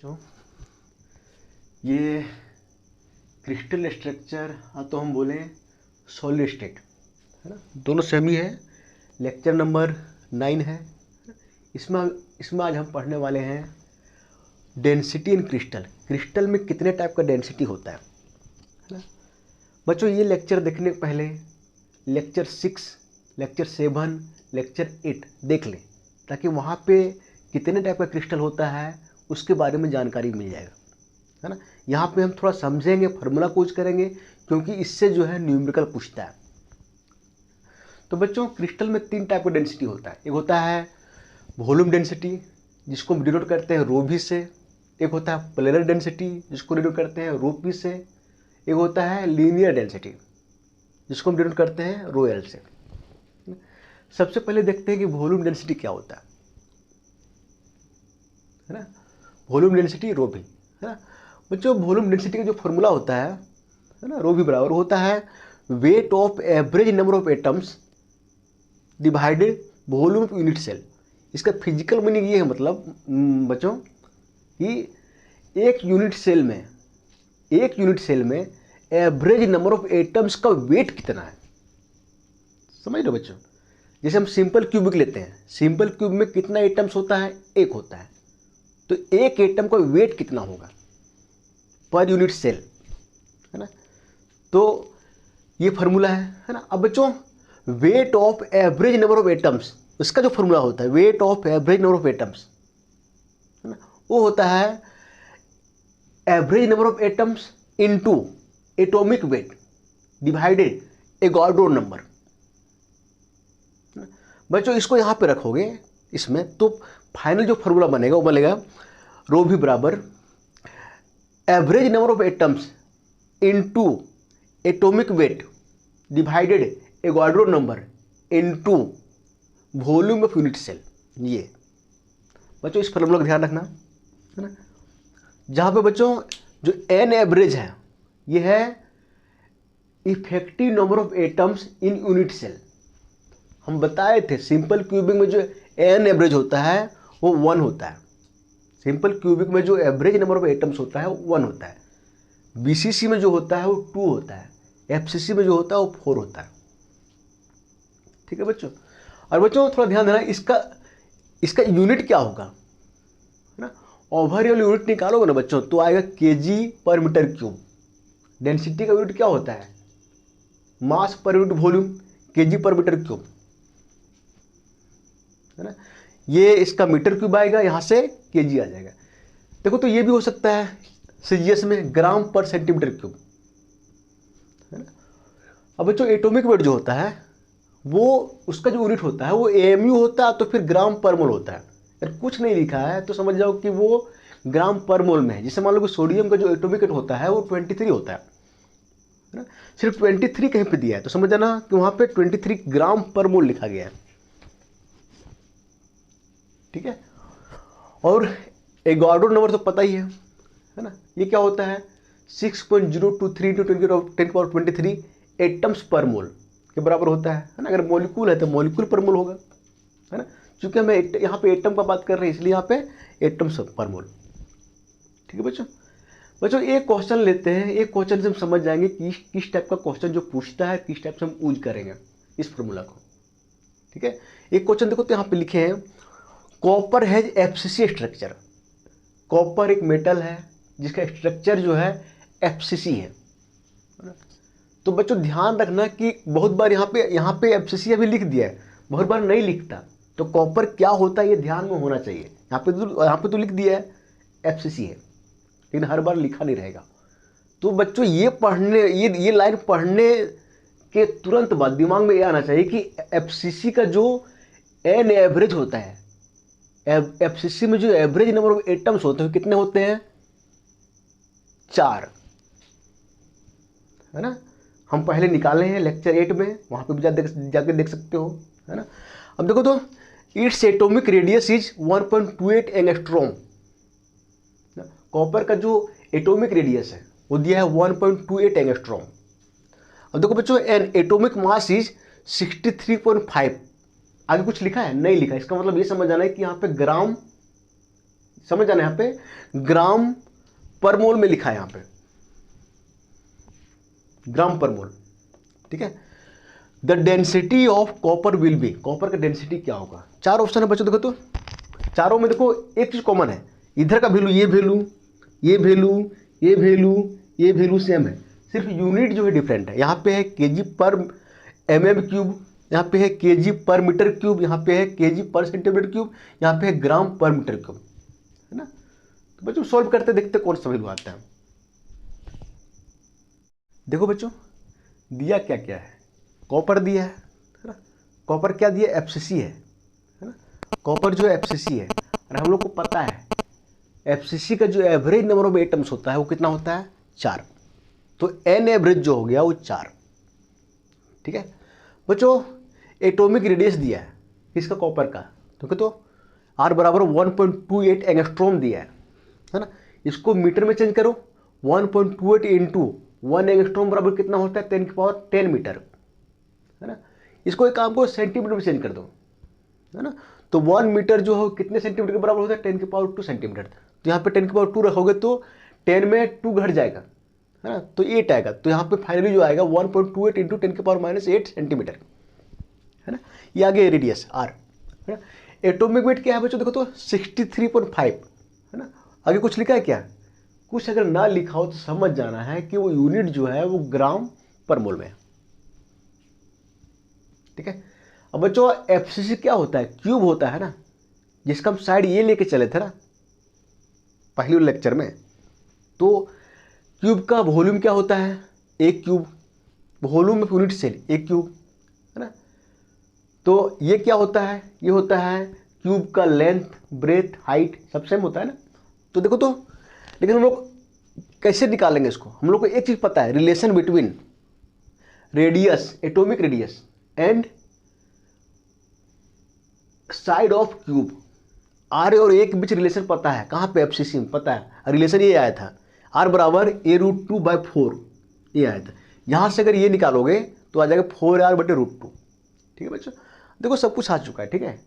जो ये crystal structure तो हम बोलें सॉलिड स्टेट है ना, दोनों सेम ही है। लेक्चर नंबर 9 है। इसमें आज हम पढ़ने वाले हैं डेंसिटी इन क्रिस्टल। क्रिस्टल में कितने टाइप का डेंसिटी होता है ना। बच्चों ये लेक्चर देखने के पहले लेक्चर 6, लेक्चर 7, लेक्चर 8 देख लें, ताकि वहाँ पे कितने टाइप का क्रिस्टल होता है उसके बारे में जानकारी मिल जाएगा, है ना। यहाँ पे हम थोड़ा समझेंगे, फार्मूला यूज करेंगे, क्योंकि इससे जो है न्यूमेरिकल पूछता है। तो बच्चों क्रिस्टल में 3 टाइप का डेंसिटी होता है। एक होता है वॉल्यूम डेंसिटी, जिसको हम डिनोट करते हैं रो भी से। एक होता है प्लेनर डेंसिटी, जिसको डिनोट करते हैं रो पी से। एक होता है लीनियर डेंसिटी, जिसको हम डिनोट करते हैं रो एल से। सबसे पहले देखते हैं कि वॉल्यूम डेंसिटी क्या होता है ना। वॉल्यूम डेंसिटी रो भी है ना। बच्चों वॉल्यूम डेंसिटी का जो फॉर्मूला होता है ना, रो भी बराबर होता है weight of average number of atoms divided volume of unit cell. इसका फिजिकल मीनिंग ये है, मतलब बच्चों कि एक यूनिट सेल में एवरेज नंबर ऑफ एटम्स का वेट कितना है। समझ लो बच्चों, जैसे हम सिंपल क्यूबिक लेते हैं, सिंपल क्यूब में कितना एटम्स होता है, एक होता है। तो एक एटम का वेट कितना होगा पर यूनिट सेल, है ना। तो ये फार्मूला है ना। अब बच्चों wait of average number of atoms, इसका जो फार्मूला होता है weight of average number of atoms, है ना, वो होता है average number of atoms into atomic weight divided Avogadro number. बच्चों इसको यहाँ पे रखोगे इसमें, तो फाइनल जो फार्मूला बनेगा वो बनेगा रो भी बराबर average number of atoms into atomic weight divided Avogadro number into volume of unit cell. ये बच्चों इस फार्मूला का ध्यान रखना, है ना। जहाँ पे बच्चों जो एन एवरेज है ये है effective number of atoms in unit cell. हम बताए थे सिंपल क्यूबिक में जो एन एवरेज होता है वो 1 होता है। सिंपल क्यूबिक में जो एवरेज नंबर ऑफ एटम्स होता है वो 1 होता है। बीसीसी में जो होता है वो 2 होता है। एफसीसी में जो होता है वो 4 होता है। ठीक है बच्चों। और बच्चों थोड़ा ध्यान देना, इसका यूनिट क्या होगा, है ना। ओवरऑल यूनिट निकालोगे ना बच्चों तो आएगा केजी पर मीटर क्यूब। डेंसिटी का यूनिट क्या होता है, मास पर यूनिट वॉल्यूम, केजी पर मीटर क्यूब, है ना। ये इसका मीटर क्यूब आएगा, यहाँ से केजी आ जाएगा। देखो तो ये भी हो सकता है सीजीएस में ग्राम पर सेंटीमीटर क्यूब, है ना। अब बच्चों एटॉमिक वेट जो होता है वो उसका जो यूनिट होता है वो एएमयू होता है, तो फिर ग्राम पर मोल होता है। अगर कुछ नहीं लिखा है तो समझ जाओ कि वो ग्राम पर मोल में है। जैसे मान लो कि सोडियम का जो एटॉमिक वेट होता है वो 23 होता है ना। सिर्फ 23 कहीं पे दिया है तो समझ जाना कि वहाँ पे 23 ग्राम पर मोल लिखा गया है। ठीक है। और एवोगाड्रो नंबर तो पता ही है ना। ये क्या होता है 6.023 × 10⁻23 एटम्स पर मोल के बराबर होता है ना। अगर मॉलिक्यूल है तो मॉलिक्यूल पर मोल होगा, है ना। चूंकि हम यहाँ पे एटम का बात कर रहे हैं इसलिए यहाँ पे एटम्स पर मोल। ठीक है बच्चों एक क्वेश्चन लेते हैं। एक क्वेश्चन से हम समझ जाएंगे कि किस टाइप का क्वेश्चन जो पूछता है, किस टाइप से हम यूज करेंगे इस फॉर्मूला को। ठीक है। एक क्वेश्चन देखो तो यहाँ पे लिखे हैं copper has FCC structure. Copper एक मेटल है जिसका स्ट्रक्चर जो है एफसीसी है। तो बच्चों ध्यान रखना कि बहुत बार यहाँ पे एफसीसी अभी लिख दिया है, बहुत बार नहीं लिखता। तो कॉपर क्या होता है ये ध्यान में होना चाहिए। यहाँ पे तो लिख दिया है एफसीसी है, लेकिन हर बार लिखा नहीं रहेगा। तो बच्चों ये लाइन पढ़ने के तुरंत बाद दिमाग में ये आना चाहिए कि एफसीसी का जो एन एवरेज होता है, एफसीसी में जो एवरेज नंबर ऑफ एटम्स होते हैं कितने होते हैं, 4, है ना। हम पहले निकाले हैं लेक्चर 8 में, वहां पे भी जाके देख सकते हो, है ना। अब देखो तो its atomic radius is 1.28 angstrom. Copper का जो एटॉमिक रेडियस है वो दिया है 1.28 एंगस्ट्रॉम। अब देखो बच्चों एन एटॉमिक मास इज 63.5। आगे कुछ लिखा है, नहीं लिखा। इसका मतलब ये समझ आना है कि यहाँ पे ग्राम समझ जाना, यहाँ पे ग्राम पर मोल में लिखा है, यहाँ पे ग्राम पर मोल, ठीक है। The density of copper will be, copper का डेंसिटी क्या होगा। 4 ऑप्शन है बच्चों, देखो तो चारों में देखो एक चीज कॉमन है, इधर का वैल्यू, ये वैल्यू, ये वैल्यू, ये वैल्यू, ये वैल्यू सेम है, सिर्फ यूनिट जो है डिफरेंट है। यहाँ पे है केजी पर mm क्यूब, यहाँ पे है केजी पर मीटर क्यूब, यहाँ पे है केजी पर सेंटीमीटर क्यूब, यहाँ पे है ग्राम पर मीटर क्यूब, है ना। तो बच्चों सॉल्व करते देखते कौन सा वैल्यू आता है। देखो बच्चों दिया क्या क्या है, कॉपर दिया है ना, कॉपर क्या दिया, एफसीसी है ना, कॉपर जो है एफसीसी है, और हम लोग को पता है एफसीसी का जो एवरेज नंबर ऑफ एटम्स होता है वो कितना होता है, 4। तो एन एवरेज जो हो गया वो 4, ठीक है। बच्चों एटॉमिक रेडियस दिया है किसका, कॉपर का, तो R बराबर 1.28 एंगस्ट्रॉम दिया है ना। इसको मीटर में चेंज करो, 1.28 इंटू 1 एंगस्ट्रॉम बराबर कितना होता है, 10 मीटर, है ना। इसको एक काम को सेंटीमीटर में चेंज कर दो, है ना। तो 1 मीटर जो हो कितने सेंटीमीटर के बराबर होता है, 10⁻² सेंटीमीटर। तो यहाँ पे 10⁻² रखोगे तो 10 में 2 घट जाएगा, है ना, तो 8 आएगा। तो यहाँ पे फाइनली जो आएगा 1.28 इंटू 10⁻⁻8 सेंटीमीटर, है ना। ये आगे रेडियस R, है ना। एटॉमिक वेट क्या है बच्चों, देखो तो 63.5, है ना। आगे कुछ लिखा है क्या, कुछ अगर ना लिखा हो तो समझ जाना है कि वो यूनिट जो है वो ग्राम पर मोल में है, ठीक है। अब बच्चों एफसीसी क्या होता है, क्यूब होता है ना, जिसका हम साइड ये लेके चले थे ना पहले लेक्चर में। तो क्यूब का वॉल्यूम क्या होता है, 1 क्यूब, वॉल्यूम में यूनिट सेल 1 क्यूब, है ना। तो ये क्या होता है, ये होता है क्यूब का लेंथ, ब्रेथ, हाइट सब सेम होता है ना। तो देखो तो, लेकिन हम लोग कैसे निकालेंगे इसको, हम लोग को एक चीज पता है, relation between radius, atomic radius and side of cube, R और A के बीच रिलेशन पता है, कहाँ पे, एफसीसी में पता है। रिलेशन ये आया था, R बराबर A√2/4, ये आया था। यहाँ से अगर ये निकालोगे तो आ जाएगा 4R/√2, ठीक है बच्चों। देखो सब कुछ आ चुका है, ठीक है।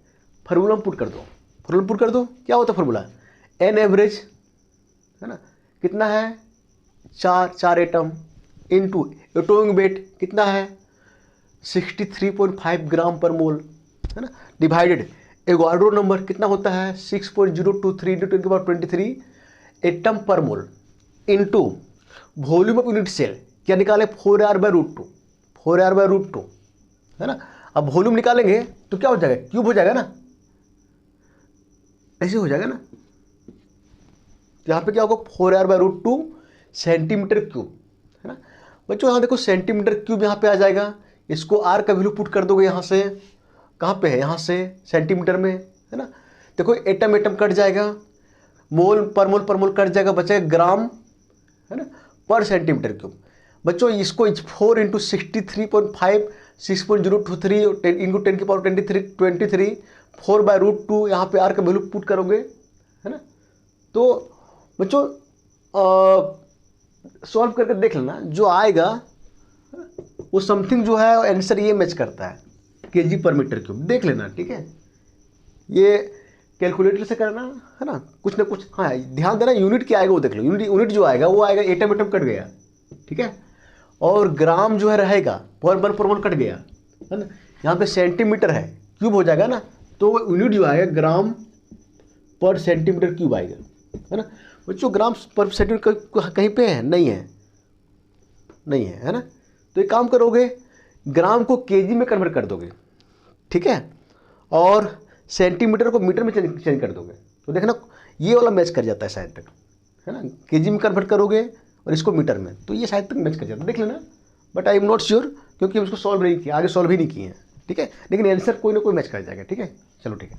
फार्मूला पुट कर दो, फार्मूला पुट कर दो, क्या होता है फार्मूला, एन एवरेज, है ना, कितना है 4 एटम, इनटू एटॉमिक वेट कितना है 63.5 ग्राम पर मोल, है ना, डिवाइडेड एवोगाड्रो नंबर कितना होता है 6.023 × 10⁻23 atom per mole, into volume of unit cell क्या निकाले 4R/√2, 4R/√2, है ना। अब वॉल्यूम निकालेंगे तो क्या हो जाएगा, क्यूब हो जाएगा ना, ऐसे हो जाएगा ना। यहाँ पे क्या होगा 4R/√2 सेंटीमीटर क्यूब, है ना। बच्चों यहाँ देखो सेंटीमीटर क्यूब यहाँ पे आ जाएगा, इसको R का वैल्यू पुट कर दोगे यहाँ से, कहाँ पे है, यहाँ से सेंटीमीटर में, है ना। देखो एटम एटम कट जाएगा, मोल पर मोल कट जाएगा, बचेगा ग्राम, है ना, पर सेंटीमीटर क्यूब। बच्चों इसको 4 इंटू 63.5 6.023 इंटू 10⁻23 4/√2 यहाँ पे R का वैल्यू पुट करोगे, है ना। तो बच्चों सॉल्व करके देख लेना, जो आएगा वो समथिंग जो है आंसर ये मैच करता है केजी पर मीटर क्यूब, देख लेना, ठीक है। ये कैलकुलेटर से करना, है ना, कुछ ना कुछ। हाँ ध्यान देना, यूनिट क्या आएगा वो देख लो, यूनिट जो आएगा वो आएगा एटम एटम कट गया, ठीक है, और ग्राम जो है रहेगा, पर मोल कट गया, है ना। यहाँ पे सेंटीमीटर है, क्यूब हो जाएगा ना, तो यूनिट जो आएगा ग्राम पर सेंटीमीटर क्यूब आएगा, है ना। बच्चों ग्राम पर सेंटीमीटर कहीं पे है, नहीं है, नहीं है, है ना। तो एक काम करोगे, ग्राम को केजी में कन्वर्ट कर दोगे, ठीक है, और सेंटीमीटर को मीटर में चेंज कर दोगे, तो देखना ये वाला मैच कर जाता है शायद तक, है ना। केजी में कन्वर्ट करोगे और इसको मीटर में, तो ये शायद तक मैच कर जाता है, देख लेना। But I am not sure, क्योंकि हम इसको सॉल्व नहीं किया, आगे सॉल्व ही नहीं किए हैं, ठीक है, लेकिन आंसर कोई ना कोई मैच कर जाएगा, ठीक है। चलो ठीक है।